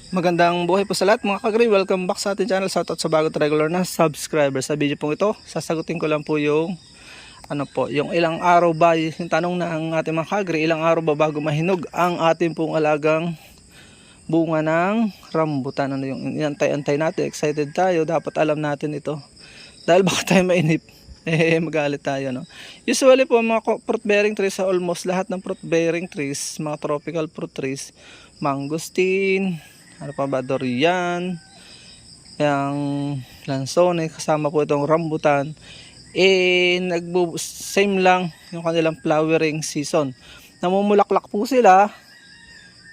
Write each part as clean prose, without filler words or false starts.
Magandang buhay po sa lahat mga kagri. Welcome back sa ating channel. Shoutout sa bago regular na subscriber. Sa video pong ito, sasagutin ko lang po yung yung ilang araw ba, yung tanong na ang ating mga kagri, ilang araw ba bago mahinog ang ating pong alagang bunga ng rambutan. Ano yung antay-antay natin, excited tayo, dapat alam natin ito. Dahil baka tayo mainip, magalit tayo, no? Usually po mga fruit bearing trees, almost lahat ng fruit bearing trees, mga tropical fruit trees, mangosteen, ano pa ba, durian, yung lansone, kasama po itong rambutan, same lang yung kanilang flowering season. Namumulaklak po sila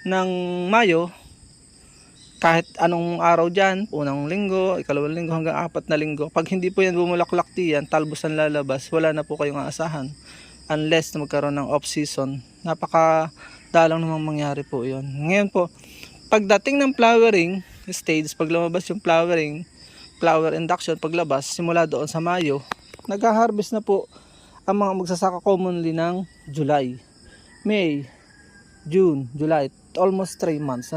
ng Mayo, kahit anong araw dyan, unang linggo, ikalawang linggo hanggang 4 na linggo. Pag hindi po yan bumulaklak diyan, talbos ang lalabas, wala na po kayong aasahan unless na magkaroon ng off season. Napakadalang namang mangyari po yun. Ngayon po, pagdating ng flowering stage, pag lumabas yung flower induction, paglabas, simula doon sa Mayo, nag-harvest na po ang mga magsasaka commonly ng July, May, June, July, almost 3 months.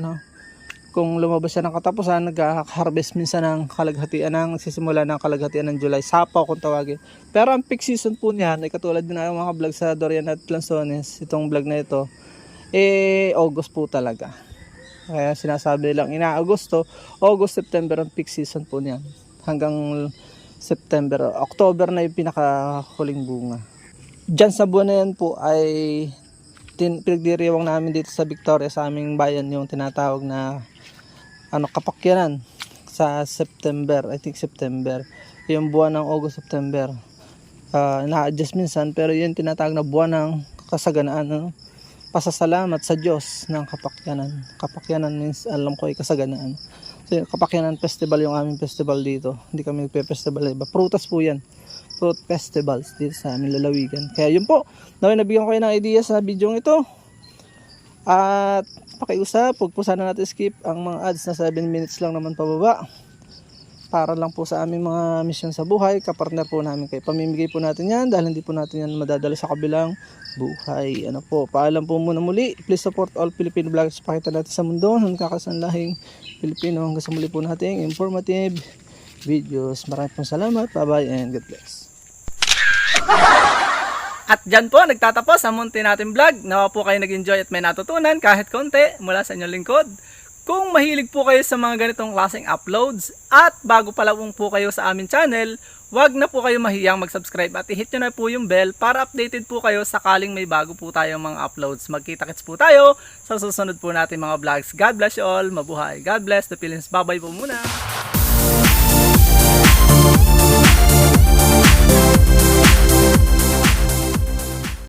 Kung lumabas siya ng katapusan, nag-harvest minsan ng kalaghatian nagsisimula ng kalaghatian ng July, sapaw kung tawagin. Pero ang peak season po niyan ay katulad din ng mga vlog sa Dorian at Lanzones, itong vlog na ito, August po talaga. Kaya sinasabi lang August, September ang peak season po niyan. Hanggang September, October na yung pinakahuling bunga. Diyan sa buwan na yan po ay pinagdiriwang namin dito sa Victoria, sa aming bayan, yung tinatawag na kapakyanan sa September, I think September. Yung buwan ng August, September. Na-adjust minsan, pero yun tinatawag na buwan ng kasaganaan, pasasalamat sa Diyos ng kapakyanan. Kapakyanan means, alam ko ay kasaganaan. So, kapakyanan festival yung aming festival dito. Hindi kami nagpe-festival iba. Prutas po yan. Fruit festivals dito sa aming lalawigan. Kaya yun po. Naway nabigyan ko kayo ng idea sa video ito. At pakiusap, huwag po sana natin skip ang mga ads na 7 minutes lang naman pababa. Para lang po sa aming mga misyon sa buhay, kapartner po namin kayo. Pamimigay po natin yan dahil hindi po natin yan madadala sa kabilang buhay. Paalam po muna muli. Please support all Filipino vloggers. Pakita natin sa mundo ng kakasanlahing Pilipino. Hanggang sa muli po natin informative videos. Maraming pong salamat. Bye-bye and God bless. At dyan po, nagtatapos ang munti natin vlog. Nawa po kayo nag-enjoy at may natutunan kahit konti mula sa inyong lingkod. Kung mahilig po kayo sa mga ganitong klaseng uploads at bago pa lang po kayo sa aming channel, wag na po kayo mahiyang mag-subscribe at i-hit nyo na po yung bell para updated po kayo sakaling may bago po tayong mga uploads. Magkita-kits po tayo sa susunod po natin mga vlogs. God bless you all. Mabuhay. God bless the Philippines. Bye-bye po muna.